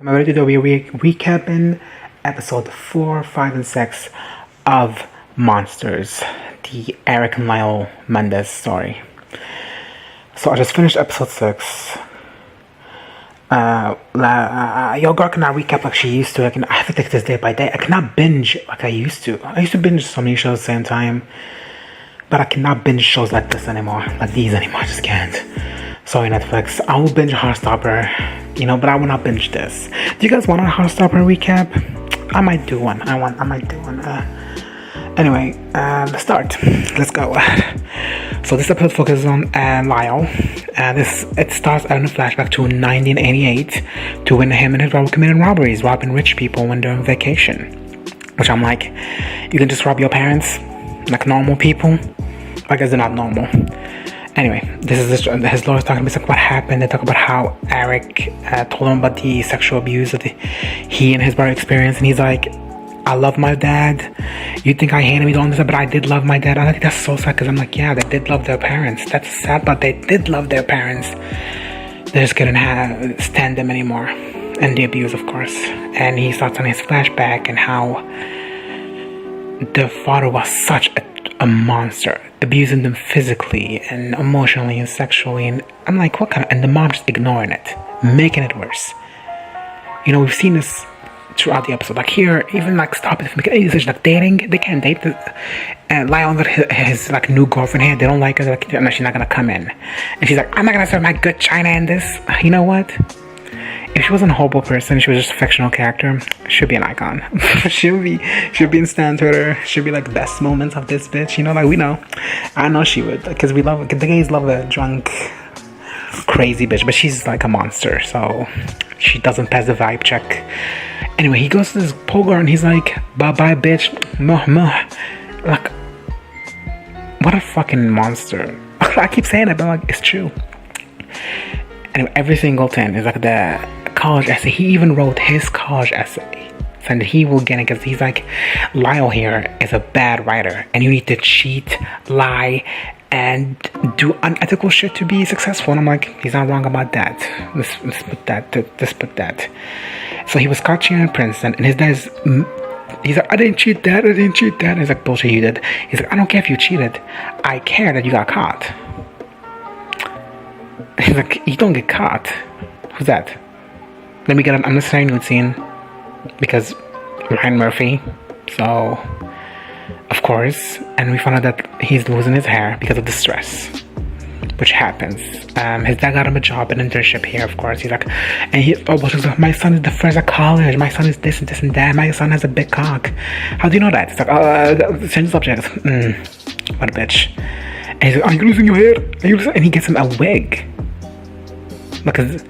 I'm ready to do a recapping episode 4, 5, and 6 of Monsters, the Erik and Lyle Menendez story. So I just finished episode 6. Your girl cannot recap like she used to. I have to take this day by day. I cannot binge like I used to. I used to binge so many shows at the same time, but I cannot binge shows like this anymore, like these anymore. I just can't. Sorry, Netflix. I will binge Heartstopper, but I will not binge this. Do you guys want a Heartstopper recap? I might do one. I might do one. Anyway, let's start. Let's go. So this episode focuses on Lyle. It starts out in a flashback to 1988 to when him and his brother committed robberies, robbing rich people when they're on vacation. Which I'm like, you can just rob your parents like normal people? I guess they're not normal. Anyway, his lawyer's talking about what happened. They talk about how Erik told him about the sexual abuse that he and his brother experienced, and he's like, I love my dad. You think I hated me doing this, but I did love my dad. I think that's so sad because I'm like, yeah, they did love their parents. That's sad, but they did love their parents. They just couldn't stand them anymore. And the abuse, of course. And he starts on his flashback and how their father was such a monster, abusing them physically and emotionally and sexually. And I'm like, what kind of... And the mom just ignoring it, making it worse. We've seen this throughout the episode. Like here, even like stop it from making any decision. Like dating, they can't date. And Lyle with his like new girlfriend here, they don't like her. They're like, no, she's not gonna come in. And she's like, I'm not gonna serve my good china in this. You know what? If she wasn't a horrible person, she was just a fictional character, she'd be an icon. she'll be in Stan Twitter. She'll be like the best moments of this bitch. Like we know. I know she would, because the gays love a drunk, crazy bitch. But she's like a monster, so she doesn't pass the vibe check. Anyway, he goes to this poor girl and he's like, bye bye bitch, like, what a fucking monster. I keep saying it, but like it's true. Anyway, every single thing is like the college essay. He even wrote his college essay saying that he will get it because he's like, Lyle here is a bad writer and you need to cheat, lie, and do unethical shit to be successful. And I'm like, he's not wrong about that. Let's put that. So he was caught cheating in Princeton, and his dad's, he's like, I didn't cheat, Dad. He's like, bullshit, you did. He's like, I don't care if you cheated. I care that you got caught. He's like, you don't get caught. Who's that? Then we get an unnecessary nude scene because Ryan Murphy. So, of course, and we found out that he's losing his hair because of the stress, which happens. His dad got him a job, an internship here, of course. He's like, and he's like, my son is the first at college. My son is this and this and that. My son has a big cock. How do you know that? It's like, change the subject. What a bitch. And he's like, are you losing your hair? And he gets him a wig. Because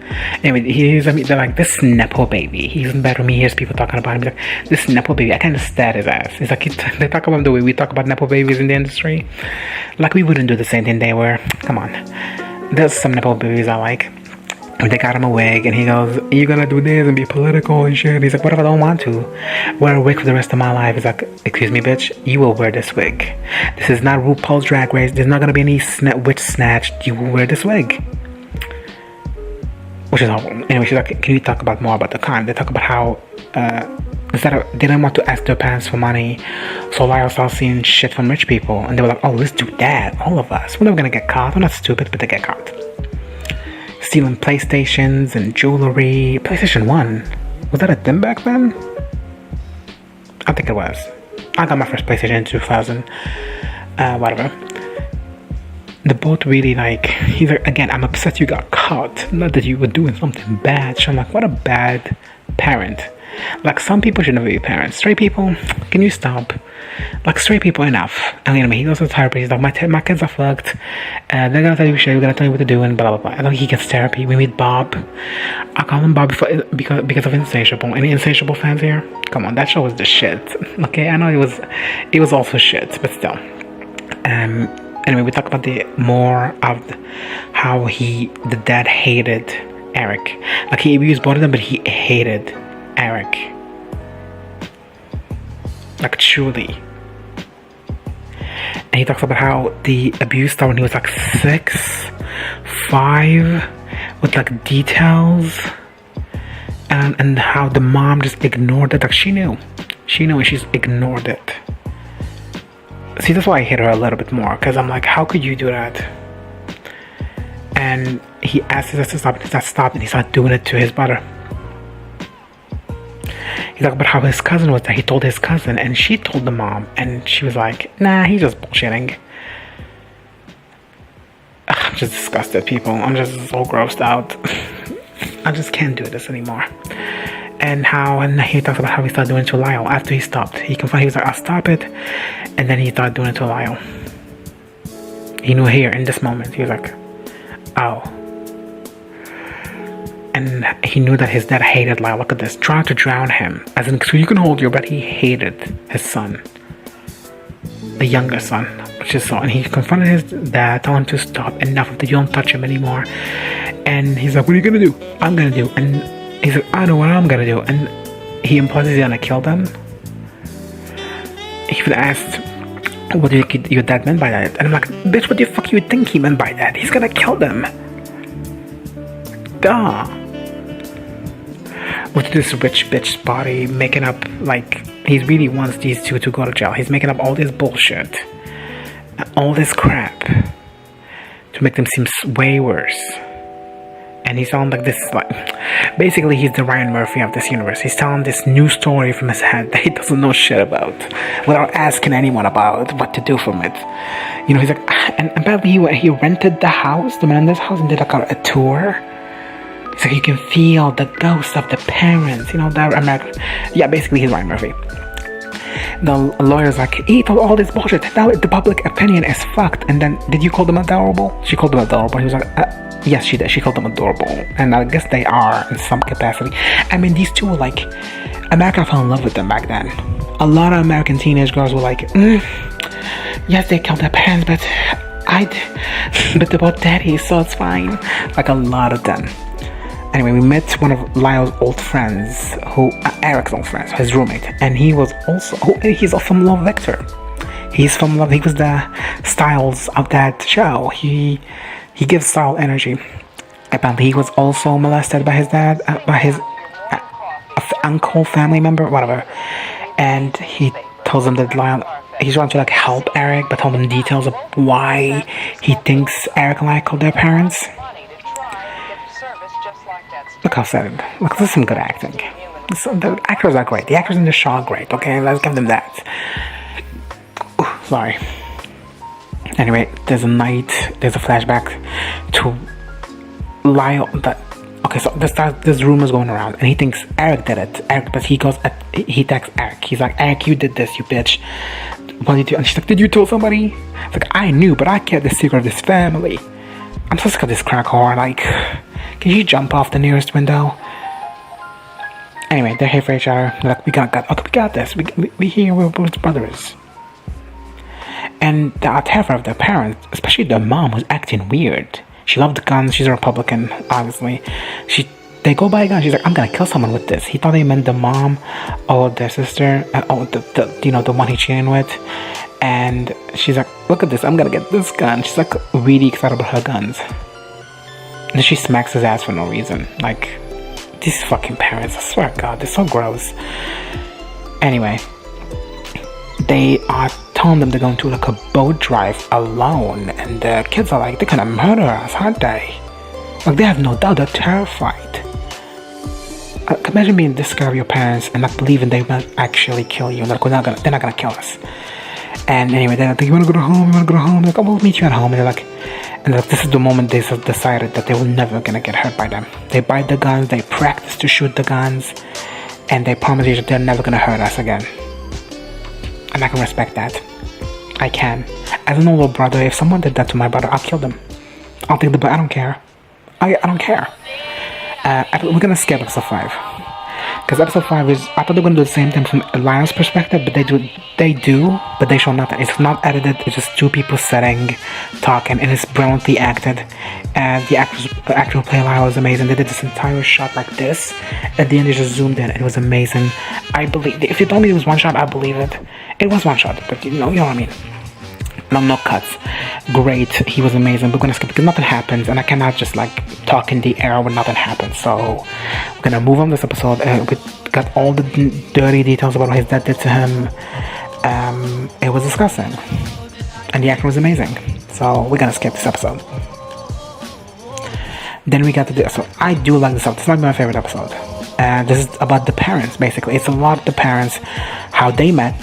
anyway, they're like, this Nepo baby, he's in bed with me. He hears people talking about him. He's like, this Nepo baby, I kind of stat his ass. He's like, they talk about him the way we talk about Nepo babies in the industry. Like we wouldn't do the same thing they were. Come on, there's some Nepo babies I like. They got him a wig and he goes, you gonna do this and be political and shit. He's like, what if I don't want to wear a wig for the rest of my life? He's like, excuse me bitch, you will wear this wig. This is not RuPaul's Drag Race. There's not gonna be any witch snatch. You will wear this wig. Which is awful. Anyway, she's like, can you talk about more about the crime? They talk about how they didn't want to ask their parents for money, so Lyle started seeing shit from rich people, and they were like, oh, let's do that, all of us. We're never gonna get caught. We're not stupid, but they get caught. Stealing PlayStations and jewelry. PlayStation 1. Was that a thing back then? I think it was. I got my first PlayStation in 2000. Whatever. They both really like, he's like, again, I'm upset you got caught, not that you were doing something bad. So I'm like, what a bad parent. Like, some people should never be parents. Straight people, can you stop? Like, straight people enough. And anyway, he goes to therapy. He's like, my kids are fucked. They're gonna tell you shit, we're gonna tell you what to do, and blah blah blah. I think he gets therapy. We meet Bob. I call him Bob because of Insatiable. Any Insatiable fans here? Come on, that show was the shit. Okay, I know it was also shit, but still. Anyway, we talk about more of how the dad hated Erik. Like, he abused both of them, but he hated Erik. Like, truly. And he talks about how the abuse started when he was like 6, 5, with like details. And how the mom just ignored it. Like she knew and she's ignored it. See, that's why I hate her a little bit more, because I'm like, how could you do that? And he asked us to stop, and he started stopping. He started doing it to his brother. He's like, but how his cousin was there. He told his cousin, and she told the mom, and she was like, nah, he's just bullshitting. I'm just disgusted, people. I'm just so grossed out. I just can't do this anymore. And he talks about how he started doing it to Lyle after he stopped. He was like, I'll stop it. And then he started doing it to Lyle. He knew here in this moment. He was like, oh. And he knew that his dad hated Lyle. Look at this. Trying to drown him. As in, so you can hold your breath. He hated his son. The younger son. Which is so. And he confronted his dad, telling him to stop. Enough of that. You don't touch him anymore. And he's like, what are you going to do? I'm going to do. And he's like, I know what I'm going to do. And he implies he's going to kill them. He would ask, what do you think your dad meant by that? And I'm like, bitch, what the fuck you think he meant by that? He's going to kill them. Duh. With this rich bitch body making up, like, he really wants these two to go to jail. He's making up all this bullshit. All this crap. To make them seem way worse. And he's telling like this, like, basically he's the Ryan Murphy of this universe. He's telling this new story from his head that he doesn't know shit about, without asking anyone about what to do from it. You know, he's like, and apparently he rented the house, the Menendez house, and did like a tour. He's like, you can feel the ghost of the parents, you know, that American. Yeah, basically he's Ryan Murphy. The lawyer's like, he told all this bullshit. Now the public opinion is fucked. And then, did you call them adorable? She called them adorable. He was like, yes, she did. She called them adorable. And I guess they are in some capacity. I mean, these two were like, America fell in love with them back then. A lot of American teenage girls were like, yes, they killed their parents, but they're both daddies, so it's fine. Like a lot of them. Anyway, we met one of Lyle's old friends, Eric's old friends, his roommate, and he was also, he's from Love Victor. He's from Love, he was the Styles of that show. He gives Style energy. Apparently, he was also molested by his dad, by his uncle, family member, whatever. And he tells him that Lyle, he's trying to like help Erik, but tell him details of why he thinks Erik and Lyle killed their parents. Look how sad. Look, this is some good acting. So the actors are great. The actors in the show are great. Okay, let's give them that. Ooh, sorry. Anyway, there's a flashback to Lyle. So there's rumors going around, and he thinks Erik did it. But he texts Erik. He's like, Erik, you did this, you bitch. What did you do? And she's like, did you tell somebody? It's like, I knew, but I kept the secret of this family. I'm so sick of this crack whore. Like, can you jump off the nearest window? Anyway, they're here for each other. They're like, we got this. We here where his brother is. And the terror of their parents, especially their mom, was acting weird. She loved guns. She's a Republican, obviously. They go buy a gun. She's like, I'm gonna kill someone with this. He thought they meant the mom or their sister, the one he cheating with. And she's like, look at this. I'm gonna get this gun. She's like really excited about her guns. And then she smacks his ass for no reason. Like, these fucking parents, I swear to God, they're so gross. Anyway, they are telling them they're going to like a boat drive alone. And the kids are like, they're gonna murder us, aren't they? Like, they have no doubt, they're terrified. Imagine being this scared of your parents and not believing they will actually kill you. Like, they're not gonna kill us. And anyway, they're like, you wanna go to home? They're like, oh, we'll meet you at home. And they're like, this is the moment they decided that they were never gonna get hurt by them. They buy the guns, they practice to shoot the guns, and they promise you that they're never gonna hurt us again. And I can respect that. I can. As an older brother, if someone did that to my brother, I'll kill them. I'll take the bullet. I don't care. I don't care. We're gonna skip episode 5. Because episode 5 is, I thought they were gonna do the same thing from Lyle's perspective, but they do, but they show nothing. It's not edited, it's just two people sitting, talking, and it's brilliantly acted. And the actor who played Lyle was amazing. They did this entire shot like this. At the end, they just zoomed in. It was amazing. I believe, if you told me it was one shot, I believe it. It was one shot, but you know what I mean. No cuts. Great. He was amazing. We're gonna skip because nothing happens, and I cannot just like talk in the air when nothing happens. So we're gonna move on this episode. We got all the dirty details about what his dad did to him. It was disgusting, and the acting was amazing. So we're gonna skip this episode. Then we got to this. So I do like this episode. This might be my favorite episode. This is about the parents, basically. It's a lot of the parents, how they met,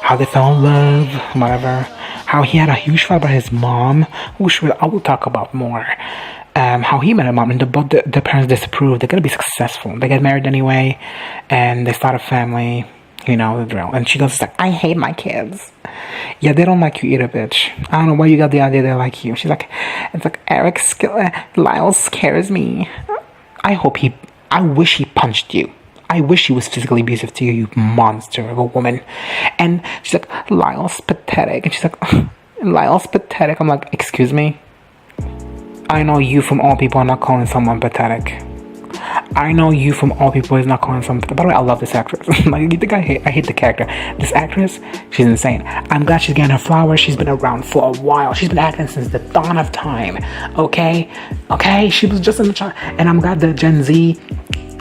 how they fell in love, whatever. How he had a huge fight about his mom, which I will talk about more. How he met his mom, and the parents disapproved. They're gonna be successful. They get married anyway, and they start a family. You know the drill. And she goes like, I hate my kids. Yeah, they don't like you either, bitch. I don't know where you got the idea they like you. She's like, it's like Lyle scares me. I wish he punched you. I wish he was physically abusive to you, you monster of a woman. And she's like, Lyle's pathetic. And she's like, Lyle's pathetic. I'm like, excuse me? I know you from all people are not calling someone pathetic. I know you from all people is not calling someone pathetic. By the way, I love this actress. Like, you think I hate the character. This actress, she's insane. I'm glad she's getting her flowers. She's been around for a while. She's been acting since the dawn of time. Okay? She was just in the child. And I'm glad the Gen Z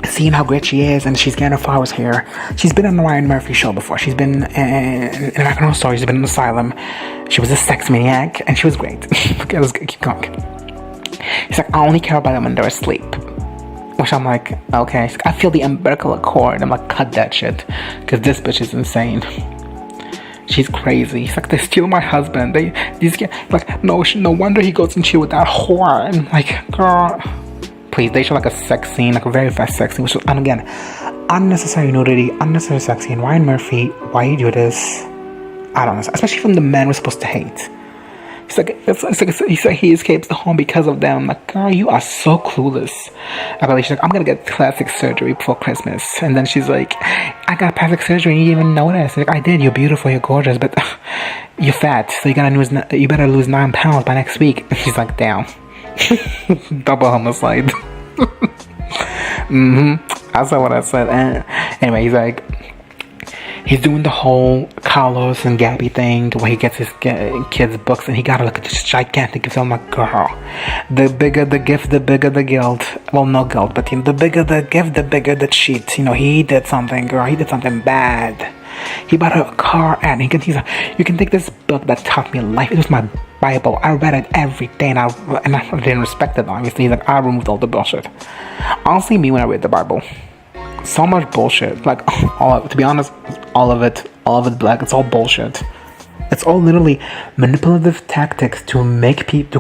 seeing how great she is, and she's getting her flowers here. She's been on the Ryan Murphy show before. She's been in American Horror Story. She's been in Asylum. She was a sex maniac, and she was great. Okay, let's keep going. He's like, I only care about them when they're asleep. Which I'm like, okay. She's like, I feel the umbilical cord. I'm like, cut that shit, because this bitch is insane. She's crazy. He's like, they steal my husband. No wonder he goes and chill with that whore. And I'm like, girl, please, they show like a sex scene, like a very fast sex scene, which was, and again, unnecessary nudity, unnecessary sex scene. Ryan Murphy, why you do this? I don't know. Especially from the men we're supposed to hate. He's like he escapes the home because of them. Like, girl, you are so clueless. She's like, I'm gonna get plastic surgery before Christmas. And then she's like, I got plastic surgery and you didn't even notice. Like, I did. You're beautiful. You're gorgeous, but you're fat. So you better lose 9 pounds by next week. And she's like, damn. Double homicide. I saw what I said. Anyway, he's doing the whole Carlos and Gabby thing where he gets his kids' books and he got like this gigantic gift. I'm like, girl, the bigger the gift, the bigger the guilt. Well, no guilt, but the bigger the gift, the bigger the cheat. He did something, girl. He did something bad. He bought her a car, and he's like, you can take this book that taught me life. It was my Bible. I read it every day, and I didn't respect it, obviously. He's like, I removed all the bullshit. Honestly, me when I read the Bible, so much bullshit. Like, to be honest, all of it black. It's all bullshit. It's all literally manipulative tactics to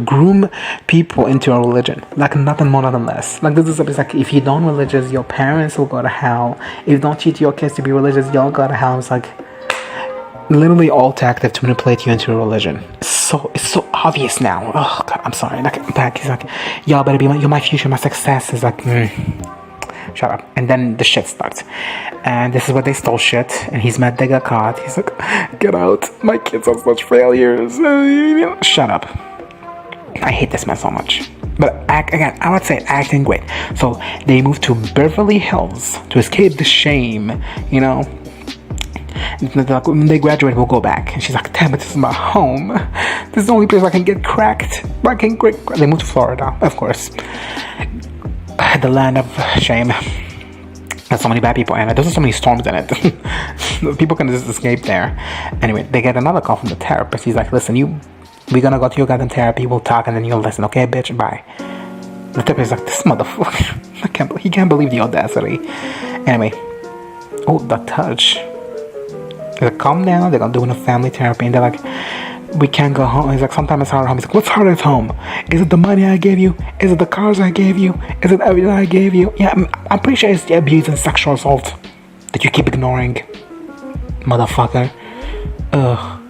groom people into a religion. Like, nothing more, nothing less. Like, this is like, if you don't religious, your parents will go to hell. If you don't teach your kids to be religious, you'll go to hell. It's like literally all tactic to manipulate you into a religion. It's so obvious now. Oh God, I'm sorry. Like, he's like, y'all better be you're my future, my success. Is like, shut up. And then the shit starts. And this is where they stole shit. And they got caught. He's like, get out. My kids are such failures. Shut up. I hate this man so much. But again, I would say acting great. So they moved to Beverly Hills to escape the shame, Like, when they graduate, we'll go back. And she's like, damn it, this is my home. This is the only place I can get cracked. They moved to Florida, of course. The land of shame. There's so many bad people in it. There's so many storms in it. People can just escape there. Anyway, they get another call from the therapist. He's like, listen, we're gonna go to your goddamn therapy. We'll talk and then you'll listen. Okay, bitch, bye. The therapist is like, this motherfucker. He can't believe the audacity. Anyway. Oh, the touch. They're like, calm down. They're gonna do a family therapy. And they're like, we can't go home. He's like, sometimes it's hard at home. He's like, what's harder at home? Is it the money I gave you? Is it the cars I gave you? Is it everything I gave you? Yeah, I'm pretty sure it's the abuse and sexual assault that you keep ignoring, motherfucker. Ugh.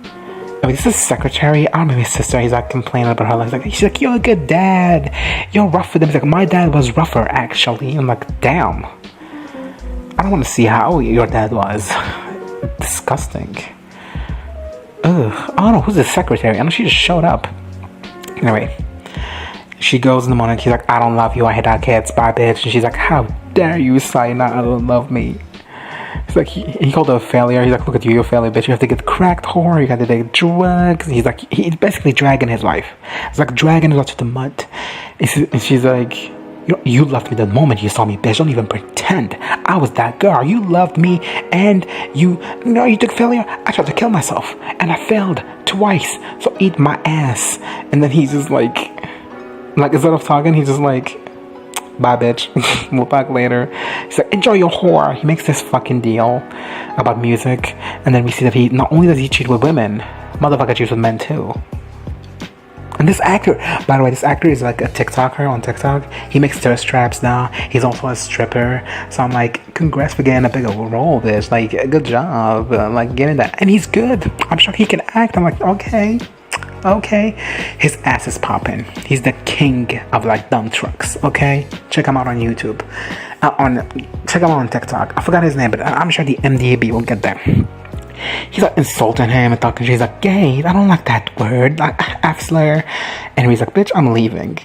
I mean, this is secretary. I don't know his sister. He's like complaining about her life. She's like, you're a good dad. You're rough with him. He's like, my dad was rougher, actually. I'm like, damn. I don't want to see how your dad was. Disgusting. Ugh. I don't know who's the secretary. I know she just showed up. Anyway, she goes in the morning. She's like, I don't love you. I hate our kids. Bye, bitch. And she's like, how dare you say not to love me? like, he called her a failure. He's like, look at you, you're a failure, bitch. You have to get cracked whore. You got to take drugs. He's like, he's basically dragging his life. It's like dragging his life to the mud. And she's like, you left me the moment you saw me, bitch. Don't even pretend. I was that girl. You loved me, and you took failure. I tried to kill myself, and I failed twice. So eat my ass. And then he's just like instead of talking, he's just like, bye, bitch. We'll talk later. He's like, enjoy your whore. He makes this fucking deal about music, and then we see that he not only does he cheat with women, motherfucker cheats with men too. And this actor, by the way, is like a TikToker on TikTok. He makes thirst traps now. He's also a stripper. So I'm like, congrats for getting a bigger role, bitch. Like, good job. Like, getting that. And he's good. I'm sure he can act. I'm like, okay. His ass is popping. He's the king of like dump trucks. Okay, check him out on YouTube. Check him out on TikTok. I forgot his name, but I'm sure the MDB will get there. He's like insulting him and talking. He's like, gay. I don't like that word. Like, F-slur. And he's like, bitch, I'm leaving.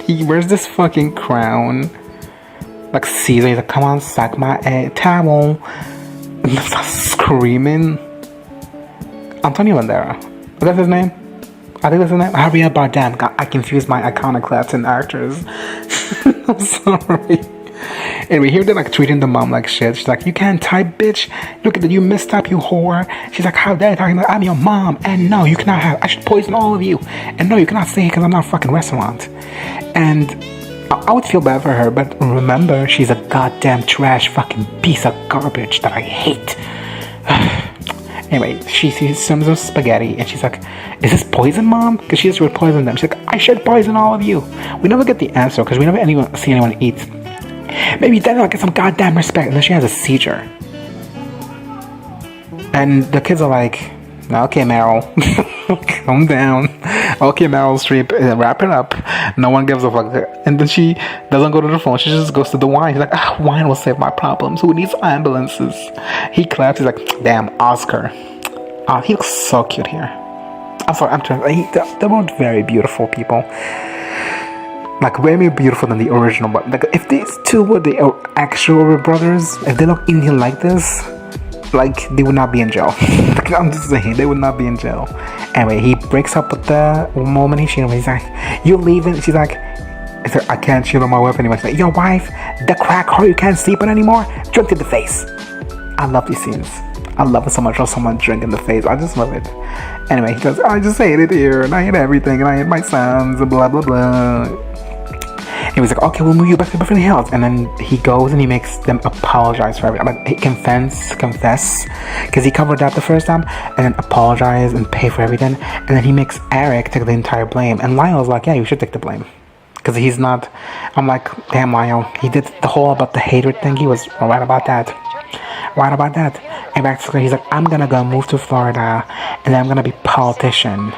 He wears this fucking crown. Like Caesar. He's like, come on, suck my towel. And starts screaming. Antonio Banderas. Is that his name? I think that's his name. Javier Bardem. God, I confused my iconic Latin actors. I'm sorry. Anyway, here they're like treating the mom like shit. She's like, you can't type, bitch. Look at that, you mistype, you whore. She's like, how dare you talking like I'm your mom? And no, you cannot have. I should poison all of you. And no, you cannot say it because I'm not a fucking restaurant. And I would feel bad for her, but remember, she's a goddamn trash fucking piece of garbage that I hate. Anyway, she sees some spaghetti and she's like, is this poison, mom? Because she just would poison them. She's like, I should poison all of you. We never get the answer because we never see anyone eat. Maybe then I'll get some goddamn respect. And then she has a seizure. And the kids are like, okay, Meryl, calm down. Okay, Meryl Streep, wrap it up. No one gives a fuck. And then she doesn't go to the phone. She just goes to the wine. She's like, wine will save my problems. Who needs ambulances? He claps. He's like, damn, Oscar. He looks so cute here. I'm sorry, I'm trying. They're both very beautiful people. Like, way more beautiful than the original. But like, if these two were the actual brothers, if they look anything like this, like, they would not be in jail. Like, I'm just saying, they would not be in jail. Anyway, he breaks up with the woman he's cheating with. He's like, you leaving? She's like, I can't cheat on my wife anymore. She's like, your wife, the crack whore you can't sleep with anymore? Drink to the face. I love these scenes. I love it so much. Or someone drink in the face. I just love it. Anyway, he goes, I just hate it here, and I hate everything, and I hate my sons, and blah, blah, blah. He was like, okay, we'll move you back to Beverly Hills. And then he goes and he makes them apologize for everything. Like, he confess, because he covered that the first time, and then apologize and pay for everything. And then he makes Erik take the entire blame. And Lyle's like, yeah, you should take the blame. Because he's not, I'm like, damn, Lyle, he did the whole about the hatred thing. He was right about that. And back to school, he's like, I'm gonna go move to Florida, and then I'm gonna be politician.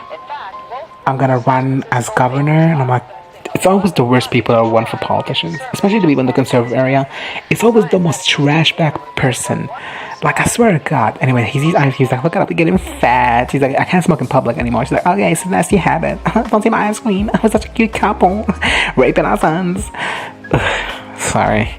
I'm gonna run as governor. And I'm like, it's always the worst people that run for politicians, especially the people in the conservative area. It's always the most trash bag person. Like, I swear to God. Anyway, he's like, look at up, we're getting fat. He's like, I can't smoke in public anymore. She's like, okay, it's a nasty habit. Don't see my ice cream. We're such a cute couple. Raping our sons. Sorry.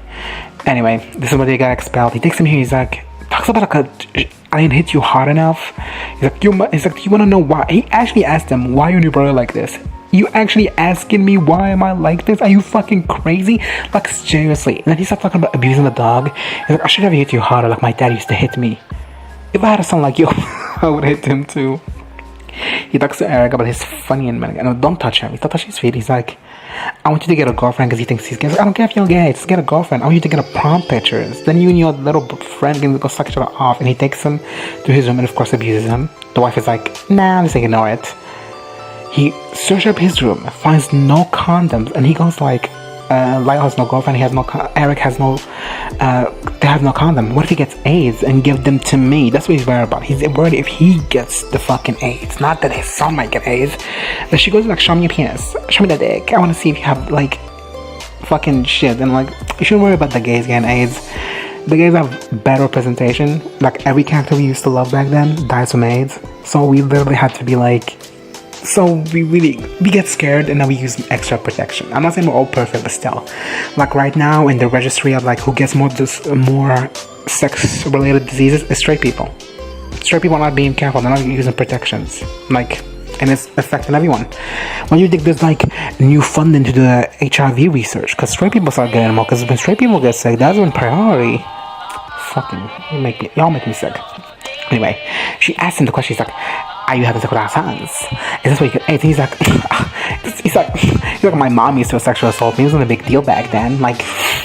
Anyway, this is where they got expelled. He takes him here. He's like, talks about like I didn't hit you hard enough. He's like, do you want to know why? He actually asked him, why are you and your brother like this? You actually asking me why am I like this? Are you fucking crazy? Like, seriously. And then he starts talking about abusing the dog. He's like, I should have hit you harder like my dad used to hit me. If I had a son like you, I would hit him too. He talks to Erik about his funny and no, don't touch him. He's not touching his feet. He's like, I want you to get a girlfriend because he thinks he's gay. I don't care if you're gay. Just get a girlfriend. I want you to get a prom pictures. Then you and your little friend can go suck each other off. And he takes him to his room and of course abuses him. The wife is like, nah, just ignore it. He searches up his room, finds no condoms, and he goes like, Lyle has no girlfriend, Erik has no, they have no condom. What if he gets AIDS and give them to me? That's what he's worried about. He's worried if he gets the fucking AIDS, not that his son might get AIDS. Then she goes like, show me your penis, show me the dick, I want to see if you have like fucking shit. And like, you shouldn't worry about the gays getting AIDS. The gays have better representation. Like, every character we used to love back then dies from AIDS, so we literally had to be like, So we get scared and then we use extra protection. I'm not saying we're all perfect, but still, like right now in the registry of like who gets more sex related diseases is straight people. Straight people are not being careful. They're not using protections. Like, and it's affecting everyone. When you think there's like new funding to the HIV research, because straight people start getting more. Because when straight people get sick, that's when priority. Fucking, y'all make me sick. Anyway, she asked him the question. She's like, "Are you having sex with our sons? Is this what you can?" And he's like, he's like, my mom used to sexual assault me. It wasn't a big deal back then. Like,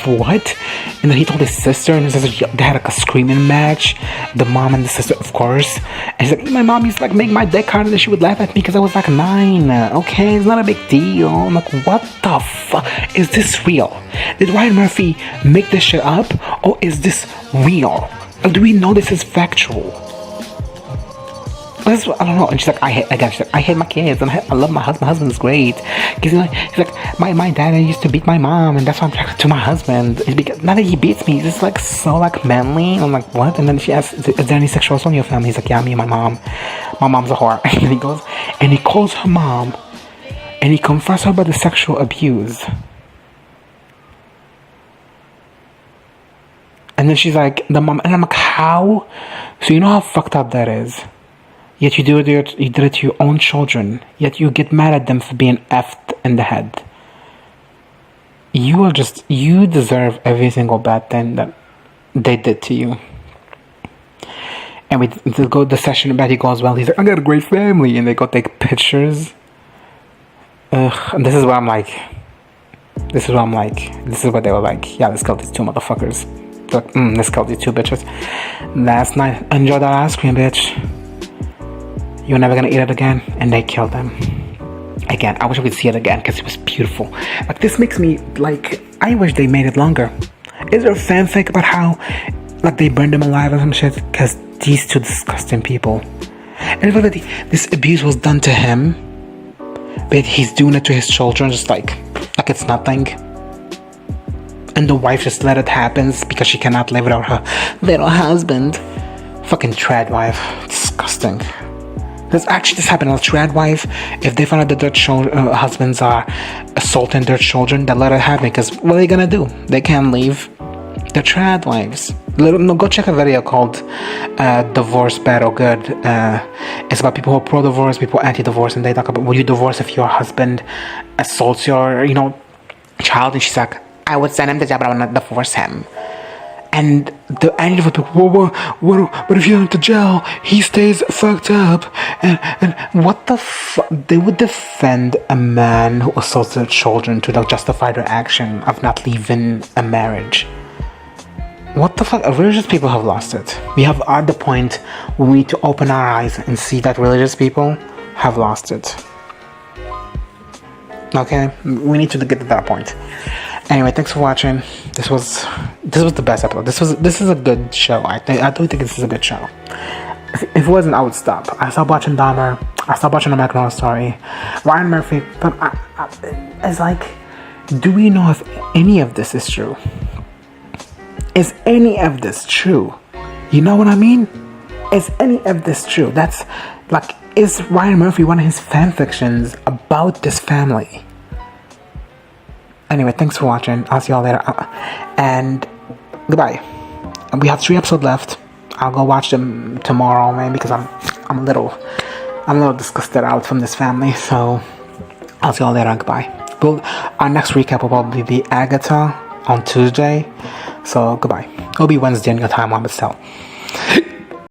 what? And then he told his sister, and his sister, they had like a screaming match. The mom and the sister, of course. And he's like, my mom used to like make my dick hard, and she would laugh at me because I was like 9. Okay, it's not a big deal. I'm like, what the fuck? Is this real? Did Ryan Murphy make this shit up, or is this real? Or do we know this is factual? I don't know. And she's like, I hate my kids, and I love my husband. My husband's great. Because he's like, my dad used to beat my mom, and that's why I'm attracted to my husband. It's because now that he beats me, he's just like so like manly. I'm like, what? And then she asks, is there any sexual assault in your family? He's like, yeah, me and my mom. My mom's a whore. And he goes and he calls her mom, and he confronts her about the sexual abuse. And then she's like, the mom, and I'm like, how? So you know how fucked up that is. Yet you did it to your own children. Yet you get mad at them for being effed in the head. You deserve every single bad thing that they did to you. And the session about it goes well. He's like, I got a great family. And they go take pictures. And this is what they were like, yeah, let's kill these 2 motherfuckers. Like, let's kill these 2 bitches. Last night, enjoy that ice cream, bitch. You're never gonna eat it again. And they killed them. Again, I wish I could see it again because it was beautiful. Like, this makes me, like, I wish they made it longer. Is there a fanfic about how, like, they burned them alive or some shit? Because these 2 disgusting people. And the fact that this abuse was done to him, but he's doing it to his children just like it's nothing. And the wife just let it happen because she cannot live without her little husband. Fucking trad wife. Disgusting. This happened. A trad wife, if they find out that their husbands are assaulting their children, they let it happen. Because what are they gonna do? They can't leave. They're trad wives. Go check a video called Divorce Bad or Good. It's about people who are pro-divorce, people anti-divorce, and they talk about, will you divorce if your husband assaults your, child? And she's like, I would send him to jail, but I would not divorce him. And the anti-divorce people, what if you went to jail? He stays fucked up. And what the fuck? They would defend a man who assaults their children to justify their action of not leaving a marriage. What the fuck? Religious people have lost it. We have at the point where we need to open our eyes and see that religious people have lost it. Okay? We need to get to that point. Anyway, thanks for watching. This was the best episode. This is a good show. I do think this is a good show. If it wasn't, I would stop. I stopped watching Dahmer. I stopped watching American Horror Story. Ryan Murphy. But it's like, do we know if any of this is true? Is any of this true? You know what I mean? Is any of this true? That's like, is Ryan Murphy one of his fan fictions about this family? Anyway, thanks for watching. I'll see y'all later. And goodbye. And we have 3 episodes left. I'll go watch them tomorrow, man, because I'm a little disgusted out from this family. So I'll see y'all later. Goodbye. Our next recap will probably be Agatha on Tuesday. So goodbye. It'll be Wednesday in your time, but still.